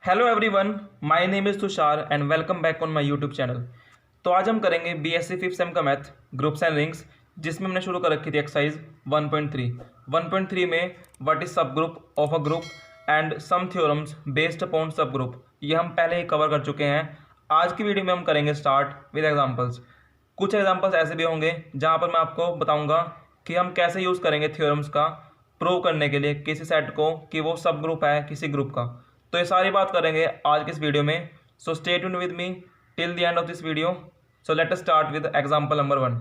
Hello everyone, my name is Tushar and welcome back on my YouTube channel. तो आज हम करेंगे बीएससी फिफ्थ सेम का मैथ ग्रुप्स एंड रिंग्स, जिसमें हमने शुरू कर रखी थी एक्सरसाइज 1.3। 1.3 में व्हाट इज सब group of a group and some theorems based upon subgroup, ये हम पहले ही कवर कर चुके हैं। आज की वीडियो में हम करेंगे स्टार्ट विद एग्जाम्पल्स। कुछ एग्जाम्पल्स ऐसे भी होंगे जहाँ पर मैं आपको बताऊँगा कि हम कैसे यूज़ करेंगे थ्योरम्स का प्रूव करने के लिए किसी सेट को कि वो सब ग्रुप है किसी ग्रुप का। तो ये सारी बात करेंगे आज के इस वीडियो में। So stay tuned with me till the end of this video. So let us start with example number 1।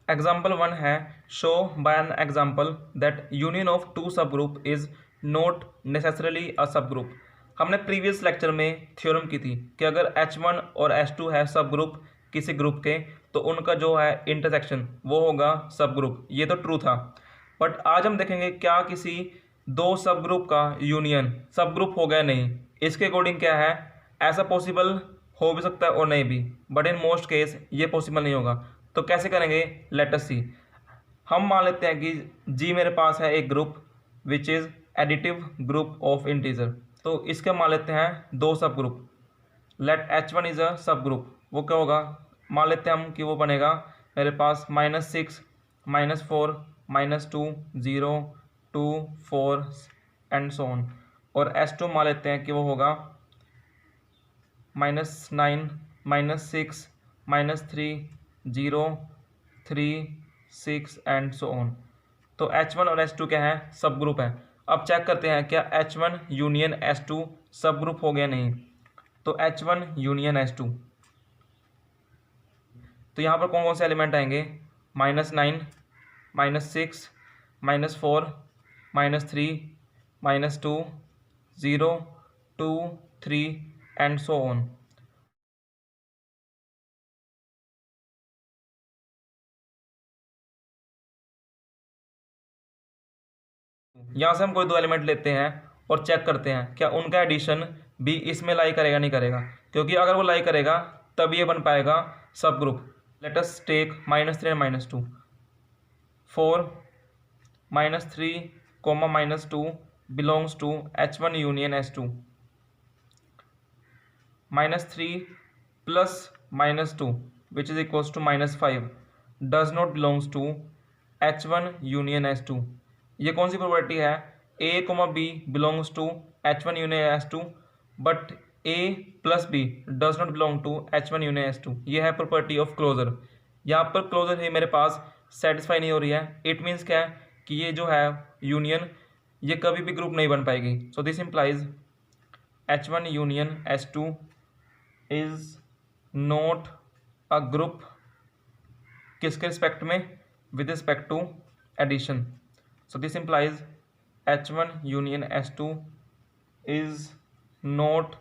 Example 1 है show by an example that union of two subgroup is not necessarily a सब group. हमने previous lecture में theorem की थी कि अगर H1 और H2 है सब ग्रुप किसी ग्रुप के, तो उनका जो है इंटरसेक्शन वो होगा सब ग्रुप। ये तो ट्रू था, बट आज हम देखेंगे क्या किसी दो सब ग्रुप का यूनियन सब ग्रुप हो गया नहीं। इसके अकॉर्डिंग क्या है, ऐसा पॉसिबल हो भी सकता है और नहीं भी, बट इन मोस्ट केस ये पॉसिबल नहीं होगा। तो कैसे करेंगे, लेट अस सी। हम मान लेते हैं कि जी मेरे पास है एक group which is additive group of integer. तो इसके मान लेते हैं दो सब group. Late H1 is a सब ग्रुप। वो क्या होगा, मान लेते हैं हम कि वो बनेगा मेरे पास -6 -4 -2 0 2 4 एंड सो ऑन। और H2 मान लेते हैं कि वो होगा -9 -6 -3 0 3 6 एंड सो ऑन। तो H1 और H2 क्या है, सब ग्रुप है। अब चेक करते हैं क्या H1 यूनियन H2 सब ग्रुप हो गया नहीं। तो H1 यूनियन H2, तो यहाँ पर कौन कौन से एलिमेंट आएंगे, -9 -6 -4 -3 -2 0 2 3 एंड सो ऑन। यहाँ से हम कोई दो एलिमेंट लेते हैं और चेक करते हैं क्या उनका एडिशन भी इसमें लाई करेगा नहीं करेगा, क्योंकि अगर वो लाई करेगा तब ये बन पाएगा subgroup. Let us take -3 -2 4 -3 -2 belongs to H1 union H2। -3 plus -2 which is equals to -5 does not belongs to H1 union H2। ये कौन सी प्रॉपर्टी है, A, B belongs to H1 union H2 but A plus B does not belong to H1 union H2। ये है property of closure. यहाँ पर closure है मेरे पास satisfy नहीं हो रही है। इट मीन्स क्या है कि ये जो है यूनियन ये कभी भी ग्रुप नहीं बन पाएगी। So this implies H1 union H2 is not a group किसके रिस्पेक्ट में, with respect to addition. So this implies H1 union H2 is not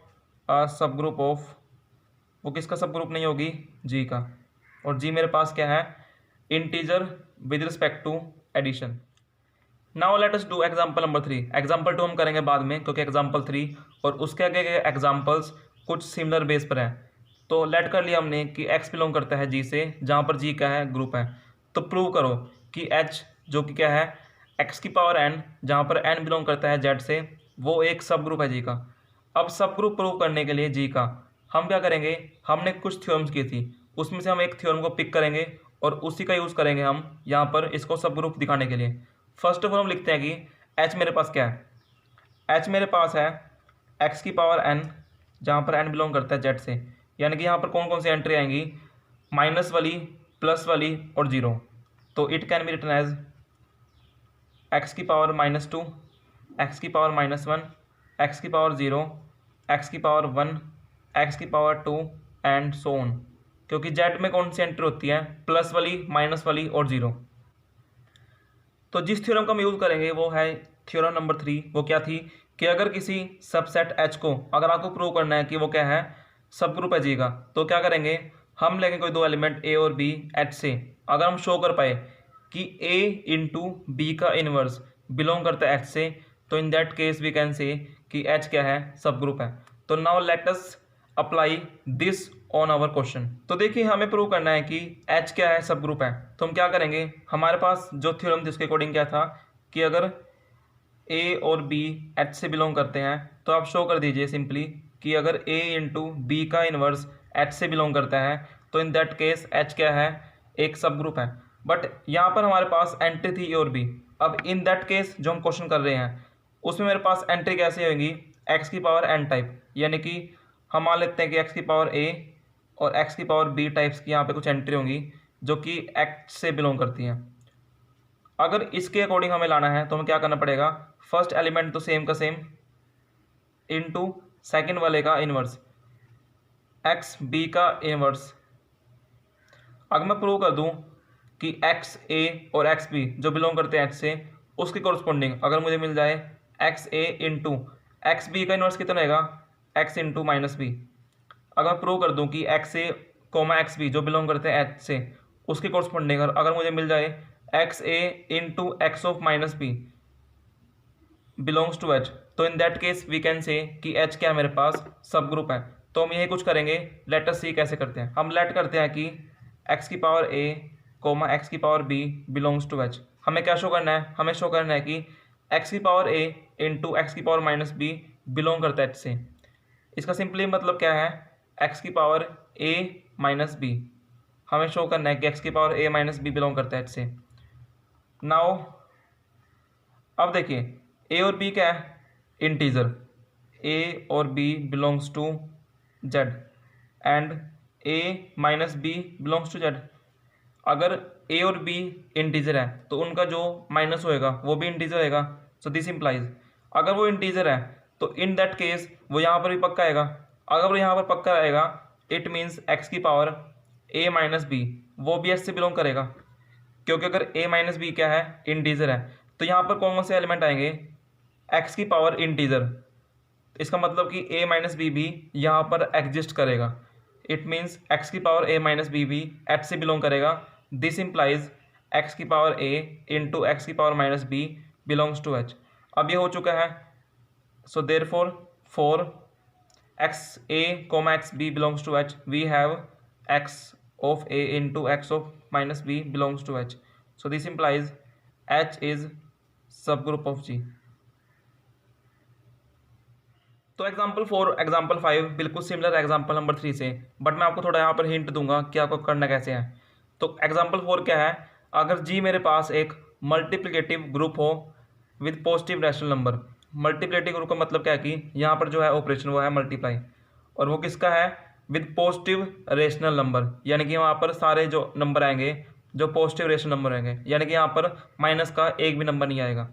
a सब ग्रुप ऑफ, वो किसका सब ग्रुप नहीं होगी, जी का। और जी मेरे पास क्या है, integer with respect to addition. Now let us do example number 3। Example 2 हम करेंगे बाद में, क्योंकि एग्जाम्पल 3 और उसके आगे के एग्जाम्पल्स कुछ सिमिलर बेस पर हैं। तो लेट कर लिया हमने कि x बिलोंग करता है जी से, जहाँ पर जी क्या है, ग्रुप है। तो प्रूव करो कि h जो कि क्या है x की पावर n, जहाँ पर n बिलोंग करता है z से, वो एक सब ग्रुप है जी का। अब सब ग्रुप प्रूव करने के लिए जी का हम क्या करेंगे, हमने कुछ थ्योरम्स की थी, उसमें से हम एक थ्योरम को पिक करेंगे और उसी का यूज़ करेंगे हम यहाँ पर इसको सब ग्रुप दिखाने के लिए। फर्स्ट ऑफ ऑल हम लिखते हैं कि h मेरे पास क्या है, h मेरे पास है x की पावर n, जहाँ पर n बिलोंग करता है z से। यानी कि यहाँ पर कौन कौन सी एंट्री आएंगी, माइनस वाली, प्लस वाली और जीरो। तो it can be written as x की पावर -2, x की पावर -1, x की पावर 0, x की पावर 1, x की पावर 2 एंड सो ऑन। क्योंकि z में कौन सी एंट्री होती है, प्लस वाली, माइनस वाली और जीरो। तो जिस थ्योरम का हम यूज़ करेंगे वो है थ्योरम नंबर 3। वो क्या थी कि अगर किसी सबसेट H को अगर आपको प्रूव करना है कि वो क्या है, सब ग्रुप है जी का, तो क्या करेंगे, हम लेंगे कोई दो एलिमेंट A और B H से। अगर हम शो कर पाए कि A इंटू बी का इनवर्स बिलोंग करता है H से, तो in that case we can say कि H क्या है, सब ग्रुप है। तो now let us apply this on our question. तो देखिए हमें प्रूव करना है कि H क्या है, सब ग्रुप है। तो हम क्या करेंगे, हमारे पास जो थ्योरम थी उसके अकॉर्डिंग क्या था कि अगर A और B H से बिलोंग करते हैं, तो आप शो कर दीजिए सिंपली कि अगर a इंटू बी का इन्वर्स h से बिलोंग करता है तो इन दैट केस h क्या है, एक सब ग्रुप है। बट यहाँ पर हमारे पास एंट्री थी a और b। अब इन दैट केस जो हम क्वेश्चन कर रहे हैं उसमें मेरे पास एंट्री कैसे होगी, x की पावर n टाइप, यानी कि हम मान लेते हैं कि x की पावर a और x की पावर b टाइप्स की यहाँ पे कुछ एंट्री होंगी जो कि x से बिलोंग करती हैं। अगर इसके अकॉर्डिंग हमें लाना है तो हमें क्या करना पड़ेगा, फर्स्ट एलिमेंट तो सेम का सेम इनटू सेकंड वाले का इनवर्स, एक्स बी का इनवर्स। अगर मैं प्रूव कर दूं कि एक्स ए और एक्स बी जो बिलोंग करते हैं एच से उसके कॉरस्पॉन्डिंग अगर मुझे मिल जाए x a into x B का इनवर्स कितना रहेगा, एक्स इंटू माइनस बी। अगर मैं प्रूव कर दूं कि x a comma x B जो बिलोंग करते हैं एच से उसके कॉरस्पॉन्डिंग अगर मुझे मिल जाए x a into x of minus b belongs to H, तो in that case we can say कि एच क्या है मेरे पास, सब ग्रुप है। तो हम यही कुछ करेंगे, लेट अस सी कैसे करते हैं। हम लेट करते हैं कि एक्स की पावर ए कोमा एक्स की power b belongs to h. हमें क्या शो करना है, हमें शो करना है कि एक्स की पावर ए इंटू एक्स की पावर माइनस बी बिलोंग करता है एच से। इसका सिंपली मतलब क्या है, एक्स की पावर ए माइनस बी, हमें शो करना है कि एक्स की power a minus B belong करता है एच से। नाउ अब देखिए ए और बी क्या है, इंटीजर, ए और b belongs to z and a minus b belongs to z. अगर ए और बी इंटीजर है तो उनका जो माइनस होएगा वो भी इंटीजर होएगा। सो दिस इंप्लाइज अगर वो इंटीजर है तो इन दैट केस वो यहाँ पर भी पक्का आएगा। अगर वो यहाँ पर पक्का आएगा इट मीन्स एक्स की पावर ए माइनस बी वो भी एच से बिलोंग करेगा, क्योंकि अगर ए माइनस बी क्या है, इंटीजर है, तो यहाँ पर कौन कौन से एलिमेंट आएंगे, एक्स की पावर इंटीजर। इसका मतलब कि ए माइनस बी भी यहाँ पर एग्जिस्ट करेगा। इट मीन्स एक्स की पावर ए माइनस बी भी एच से बिलोंग करेगा। दिस इंप्लाइज एक्स की पावर ए इंटू एक्स की power minus b belongs to H. अब ये हो चुका है। So therefore x a comma x b belongs to h we have x of a into x of minus b belongs to H. So this implies H is subgroup of G. तो example 4 example 5 बिल्कुल similar example number 3 से, but मैं आपको थोड़ा यहाँ पर hint दूंगा कि आपको करना कैसे है। तो एग्जाम्पल 4 क्या है, अगर G मेरे पास एक मल्टीप्लिकेटिव ग्रुप हो with positive rational number. Multiplicative group का मतलब क्या है कि यहाँ पर जो है ऑपरेशन वो है मल्टीप्लाई, और वो किसका है, विद पॉजिटिव रेशनल नंबर, यानी कि वहाँ पर सारे जो नंबर आएंगे जो पॉजिटिव रेशनल नंबर आएंगे, यानी कि यहाँ पर माइनस का एक भी नंबर नहीं आएगा।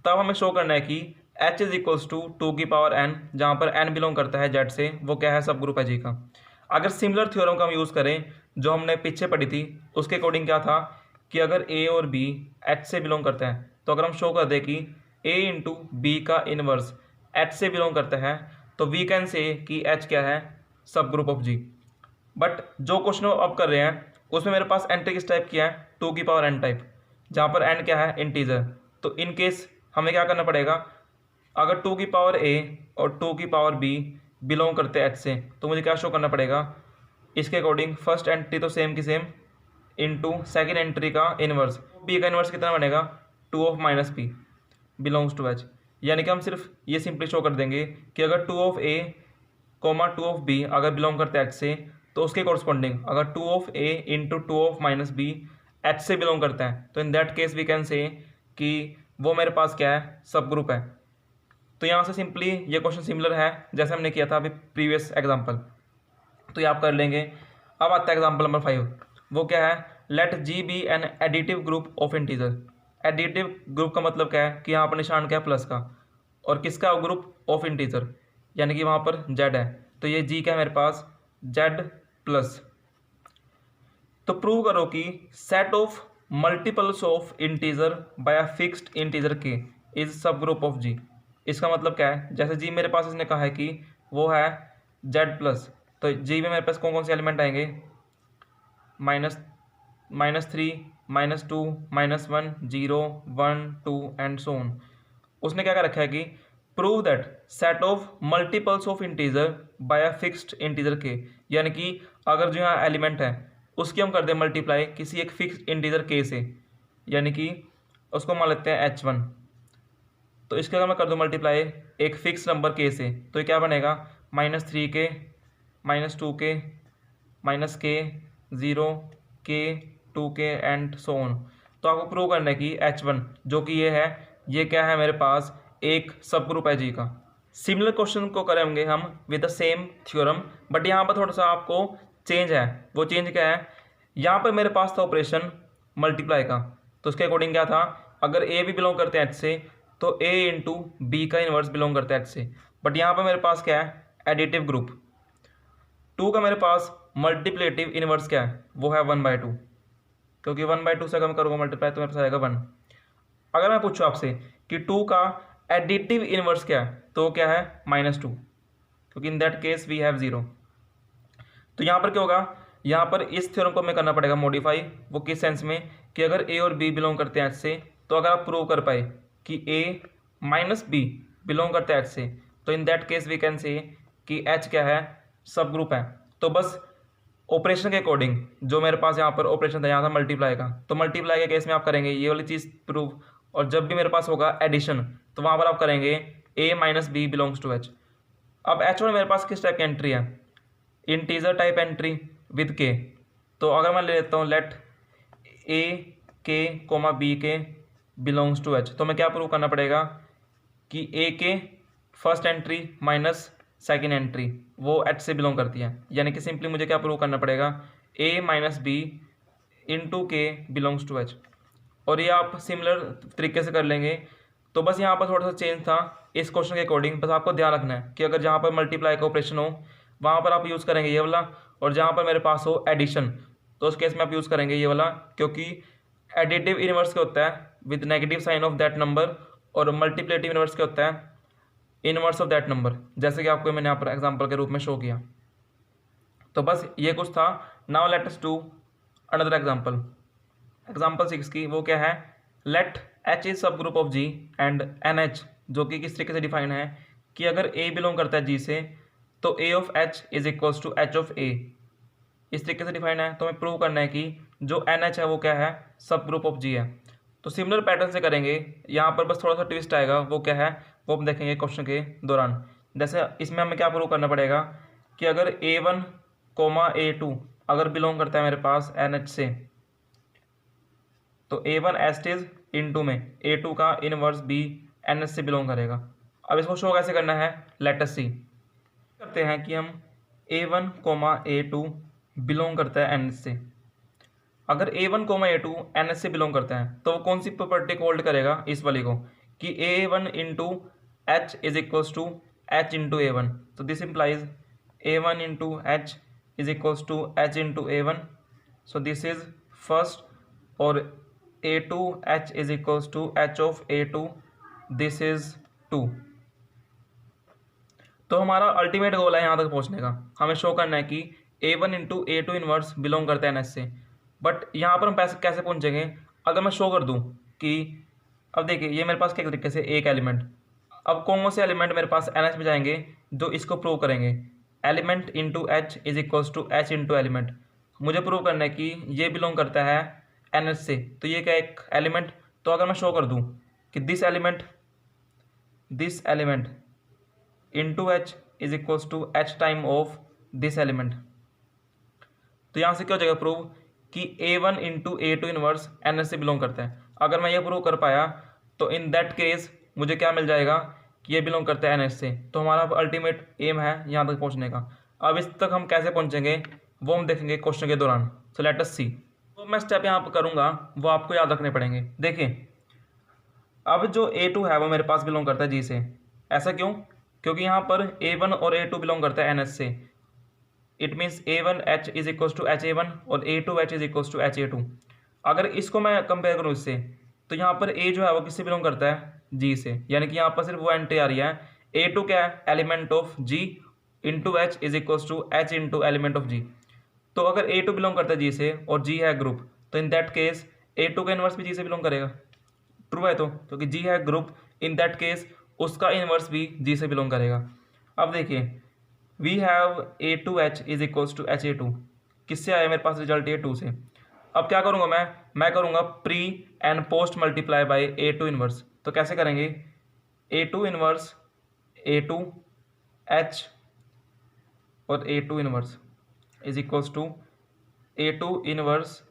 तब हमें शो करना है कि h इज इक्वल्स टू 2 की पावर n, जहाँ पर n बिलोंग करता है z से, वो क्या है, सब ग्रुप है जी का। अगर सिमिलर थ्योरम का हम यूज़ करें जो हमने पीछे पढ़ी थी उसके अकॉर्डिंग क्या था कि अगर a और b h से बिलोंग करते हैं, तो अगर हम शो कर दें कि a इंटू बी का इनवर्स h से बिलोंग करता है तो वी कैन से कि h क्या है, sub group of ji. But जो क्वेश्चन अब कर रहे हैं उसमें मेरे पास एंट्री किस टाइप की है, 2 की पावर n टाइप, जहाँ पर n क्या है, इंटीजर। तो इन केस हमें क्या करना पड़ेगा, अगर 2 की पावर a और 2 की पावर b बिलोंग करते हैं h से, तो मुझे क्या शो करना पड़ेगा, इसके अकॉर्डिंग फर्स्ट एंट्री तो सेम की सेम इंटू सेकेंड एंट्री का इनवर्स। b का इनवर्स कितना बनेगा, 2 of minus b belongs to h। यानी कि हम सिर्फ ये सिंपली शो कर देंगे कि अगर 2 of a comma 2 of b अगर बिलोंग करते हैं h से, तो उसके कॉरस्पॉन्डिंग अगर 2 of a into 2 of minus b h से बिलोंग करता है, तो in that case we can say कि वो मेरे पास क्या है, सब ग्रुप है। तो यहाँ से सिंपली ये क्वेश्चन सिमिलर है जैसे हमने किया था अभी प्रीवियस एग्जाम्पल, तो ये आप कर लेंगे। अब आता है एग्जाम्पल नंबर 5, वो क्या है, let G be an additive group of integer. Additive group का मतलब क्या है कि यहाँ पर निशान क्या है, प्लस का, और किसका ग्रुप, ऑफ इंटीजर, यानी कि वहाँ पर z है, तो ये g क्या है मेरे पास, z प्लस। तो प्रूव करो कि set of multiples of integer by a fixed integer के इज सब ग्रुप ऑफ g। इसका मतलब क्या है, जैसे g मेरे पास इसने कहा है कि वो है z प्लस, तो g में मेरे पास कौन कौन से एलिमेंट आएंगे, -3 -2 -1 0 1 2 एंड सो ऑन। उसने क्या कर रखा है कि prove that set of multiples of integer by a fixed integer के, यानी कि अगर जो यहाँ एलिमेंट है उसकी हम कर दें मल्टीप्लाई किसी एक फिक्स्ड इंटीजर के से, यानी कि उसको मान लेते हैं h1, तो इसके अगर मैं कर दूँ मल्टीप्लाई एक फिक्स नंबर के से, तो ये क्या बनेगा, -3k -2k -k 0 k 2k and so on. तो आपको प्रूव करना है कि H1 जो कि ये है, ये क्या है मेरे पास एक सब ग्रुप है जी का। सिमिलर क्वेश्चन को करेंगे हम with the same theorem, but यहाँ पर थोड़ा सा आपको चेंज है। वो चेंज क्या है, यहाँ पर मेरे पास था ऑपरेशन मल्टीप्लाई का, तो उसके अकॉर्डिंग क्या था, अगर ए भी बिलोंग करते हैं एच से तो ए इंटू बी का इन्वर्स बिलोंग करता है एच से। बट यहाँ पर मेरे पास क्या है, एडिटिव ग्रुप। 2 का मेरे पास मल्टीप्लेटिव इन्वर्स क्या है, वो है 1/2, क्योंकि 1/2 से कम करूँगा मल्टीप्लाई तो मेरे पास आएगा 1। अगर मैं पूछूँ आपसे कि 2 का एडिटिव इन्वर्स क्या है, तो क्या है -2, क्योंकि in that case we have 0। तो यहाँ पर क्या होगा, यहाँ पर इस थ्योरम को हमें करना पड़ेगा मॉडिफाई। वो किस सेंस में कि अगर ए और बी बिलोंग करते हैं एच से, तो अगर आप प्रूव कर पाए कि ए माइनस बी बिलोंग करते हैं एच से, तो in that case we can say कि एच क्या है, सब ग्रुप है। तो बस ऑपरेशन के अकॉर्डिंग जो मेरे पास यहाँ पर ऑपरेशन था, यहाँ था मल्टीप्लाई का, तो मल्टीप्लाई के केस में आप करेंगे ये वाली चीज़ प्रूव। और जब भी मेरे पास होगा एडिशन, तो वहाँ पर आप करेंगे a minus b belongs to H. अब एच वन मेरे पास किस टाइप की एंट्री है, इंटीजर टाइप एंट्री विद के। तो अगर मैं ले लेता हूँ लेट ए के कोमा बी के बिलोंग्स टू एच, तो मैं क्या प्रूव करना पड़ेगा कि ए के first entry minus second entry वो एच से बिलोंग करती है। यानी कि सिंपली मुझे क्या प्रूव करना पड़ेगा, ए माइनस बी इंटू के बिलोंग्स टू एच। और ये आप सिमिलर तरीके से कर लेंगे। तो बस यहाँ पर थोड़ा सा चेंज था इस क्वेश्चन के अकॉर्डिंग। बस आपको ध्यान रखना है कि अगर जहाँ पर मल्टीप्लाई का ऑपरेशन हो वहाँ पर आप यूज़ करेंगे ये वाला, और जहाँ पर मेरे पास हो एडिशन तो उस केस में आप यूज़ करेंगे ये वाला, क्योंकि एडिटिव इनवर्स क्या होता है with negative sign of that number, और मल्टीप्लेटिव इनवर्स क्या होता है इनवर्स ऑफ दैट नंबर, जैसे कि आपको मैंने यहाँ पर एग्जाम्पल के रूप में शो किया। तो बस ये कुछ था। Now let us do another example, example 6 की। वो क्या है, लेट एच इज सब group of G and N H, जो कि किस तरीके से डिफाइन है कि अगर ए बिलोंग करता है जी से तो a of H is equals to H of a, इस तरीके से डिफाइन है। तो हमें प्रूव करना है कि जो एन एच है वो क्या है, सब ग्रुप ऑफ जी है। तो सिमिलर पैटर्न से करेंगे। यहाँ पर बस थोड़ा सा ट्विस्ट आएगा, वो क्या है वो हम देखेंगे क्वेश्चन के दौरान। जैसे इसमें हमें क्या प्रूव करना पड़ेगा कि अगर A1, A2 अगर बिलोंग करता है मेरे पास एन एच से, तो A1 एस्टिज इंटू में A2 का इनवर्स बी एन एच से बिलोंग करेगा। अब इसको शो कैसे करना है, लेट अस सी। करते हैं कि हम A1, A2 बिलोंग करता है एन एच से। अगर A1, A2 एन एच से बिलोंग करता है तो वो कौन सी प्रॉपर्टी को होल्ड करेगा, इस वाली को, कि A1 into H is equals to H into A1। तो this implies A1 into H is equals to H into A1। So this is first, और A2 H is equals to H of A2, this is 2। तो हमारा ultimate goal है यहाँ तक पहुँचने का, हमें शो करना है कि A1 into A2 inverse belong करता है एन एच से। बट यहाँ पर हम पैसे कैसे पहुँचेंगे, अगर मैं शो कर दूँ कि अब देखिए ये मेरे पास क्या तरीके से एक एलिमेंट, अब कौन से एलिमेंट मेरे पास एन एच में जाएंगे जो इसको प्रूव करेंगे, element into H is equals to H into element. मुझे प्रूव करना है कि ये बिलोंग करता है एन एच से, तो ये क्या एक एलिमेंट। तो अगर मैं शो कर दूँ कि this element into H is equals to H time of this element, तो यहाँ से क्या हो जाएगा प्रूव कि A1 into A2 inverse N H से बिलोंग करता है। अगर मैं ये प्रूव कर पाया तो इन दैट केस मुझे क्या मिल जाएगा कि ये बिलोंग करता है एन एच से। तो हमारा अल्टीमेट एम है यहाँ तक पहुँचने का। अब इस तक हम कैसे पहुँचेंगे वो हम देखेंगे क्वेश्चन के दौरान। सो लेट अस सी। तो मैं स्टेप यहाँ पर करूँगा वो आपको याद रखने पड़ेंगे। देखिए अब जो A2 है वो मेरे पास बिलोंग करता है जी से। ऐसा क्यों, क्योंकि यहाँ पर A1 और A2 बिलोंग करता है एन एच से। It means A1 H is equals to HA1 और A2 H is equals to HA2। अगर इसको मैं कंपेयर करूँ इससे, तो यहाँ पर A जो है वो किससे बिलोंग करता है, G से। यानी कि यहाँ पर सिर्फ वो एंट्री आ रही है, A2 क्या है element of G into H is equals to H into element of G। तो अगर A2 बिलोंग करता है G से और G है ग्रुप, तो इन दैट केस A2 का इन्वर्स भी G से बिलोंग करेगा। ट्रू है तो, क्योंकि G है ग्रुप, इन दैट केस उसका इन्वर्स भी G से बिलोंग करेगा। अब देखिए we have A2H is equals to HA2, किससे आया मेरे पास रिजल्ट A2 से। अब क्या करूँगा मैं करूँगा pre and post multiply by A2 inverse. तो कैसे करेंगे, A2 इनवर्स A2 H और A2 inverse is equals to A2 inverse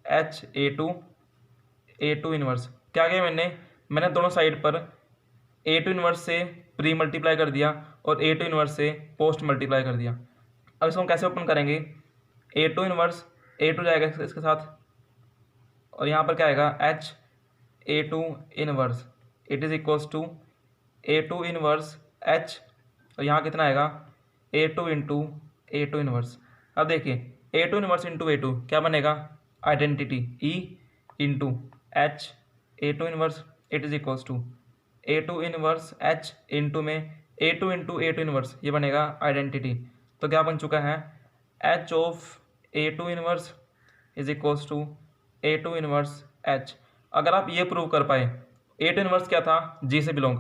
H A2 inverse. क्या किया मैंने दोनों साइड पर A2 इनवर्स से प्री मल्टीप्लाई कर दिया और A2 इनवर्स से पोस्ट मल्टीप्लाई कर दिया। अब इसको हम कैसे ओपन करेंगे, A2 इनवर्स A2 जाएगा इसके साथ और यहाँ पर क्या आएगा H A2 inverse it is equals to A2 inverse H और यहाँ कितना आएगा A2 इंटू A2 इनवर्स। अब देखिए A2 इनवर्स इंटू A2 क्या बनेगा, identity E into H A2 inverse it is equals to A2 inverse H into में A2 into A2 inverse, ये बनेगा आइडेंटिटी। तो क्या बन चुका है, H of A2 inverse is equals to A2 inverse H। अगर आप ये प्रूव कर पाए A2 इनवर्स क्या था, G से बिलोंग,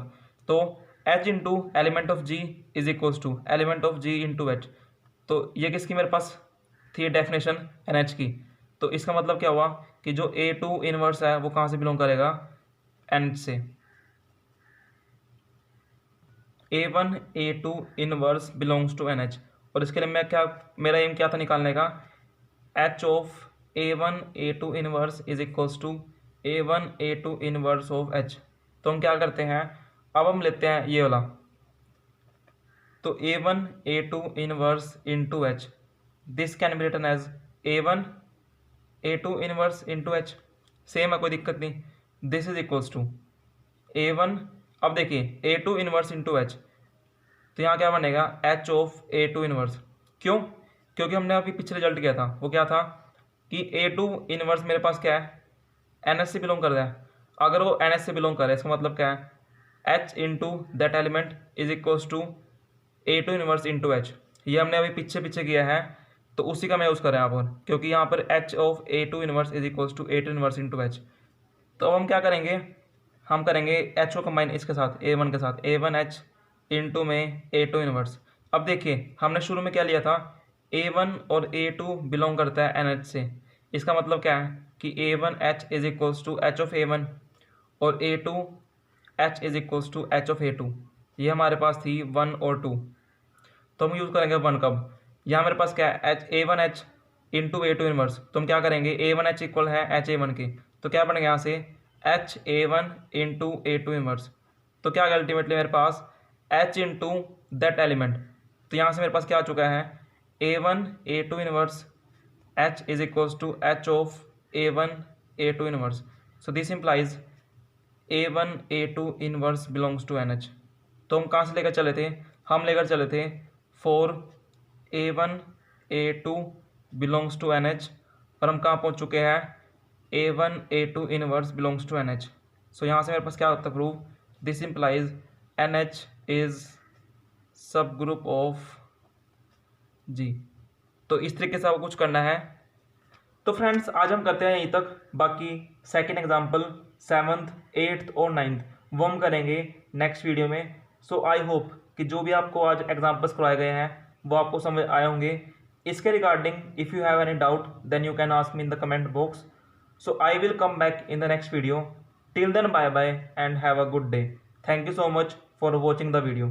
तो H into element of G is equals to element of G into H। तो ये किसकी मेरे पास थी डेफिनेशन, NH की। तो इसका मतलब क्या हुआ कि जो A2 इनवर्स है वो कहाँ से बिलोंग करेगा, NH से। A1 A2 inverse belongs to NH और इसके लिए मेरा एम क्या था निकालने का, H of A1 A2 inverse is equals to A1 A2 inverse of H। तो हम क्या करते हैं, अब हम लेते हैं ये वाला, तो A1 A2 inverse into H, this can be written as A1 A2 inverse into H। Same है, कोई दिक्कत नहीं। This is equals to A1, अब देखिए A2 इनवर्स इंटू H, तो यहाँ क्या बनेगा H ऑफ A2 इनवर्स। क्यों, क्योंकि हमने अभी पिछले रिजल्ट किया था, वो क्या था कि A2 इनवर्स मेरे पास क्या है, NH से बिलोंग कर रहा है। अगर वो NH से बिलोंग कर रहा है इसका मतलब क्या है, H into that element is equals to A2 inverse into H। ये हमने अभी पीछे किया है तो उसी का मैं यूज़ कर रहा हूँ यहाँ पर, क्योंकि यहाँ पर H of A2 inverse is equals to A2 inverse into H। तो अब हम क्या करेंगे, हम करेंगे H को कंबाइन इसके साथ A1 के साथ, A1H इंटू में A2 इनवर्स। अब देखिए हमने शुरू में क्या लिया था, A1 और A2 बिलोंग करता है NH से। इसका मतलब क्या है कि A1H is equals to H of A1 और A2H is equals to H of A2। ये हमारे पास थी 1 और 2, तो हम यूज़ करेंगे 1 कब, यहाँ मेरे पास क्या है A1H इंटू A2 इनवर्स। तो हम क्या करेंगे, A1H इक्वल है HA1 के, तो क्या बनेगा यहाँ से HA1 इंटू A2 इनवर्स। तो क्या है अल्टीमेटली मेरे पास H इंटू दैट एलिमेंट। तो यहाँ से मेरे पास क्या आ चुका है A1 A2 inverse H is equals to H of A1 A2 inverse. So this implies A1 A2 inverse belongs to NH। तो हम कहाँ से लेकर चले थे, हम लेकर चले थे for A1 A2 belongs to NH और हम कहाँ पहुँच चुके हैं, A1 A2 inverse belongs to NH। So यहाँ से मेरे पास क्या होता है proof, this implies NH is सब ग्रुप ऑफ G। तो इस तरीके से आपको कुछ करना है। तो फ्रेंड्स आज हम करते हैं यहीं तक, बाकी सेकंड एग्जांपल 7th 8th और 9th वो हम करेंगे नेक्स्ट वीडियो में। सो आई होप कि जो भी आपको आज एग्जांपल्स करवाए गए हैं वो आपको समझ आए होंगे। इसके regarding if you have any doubt then you can ask me in the comment box. So I will come back in the next video. Till then bye bye and have a good day. Thank you so much for watching the video.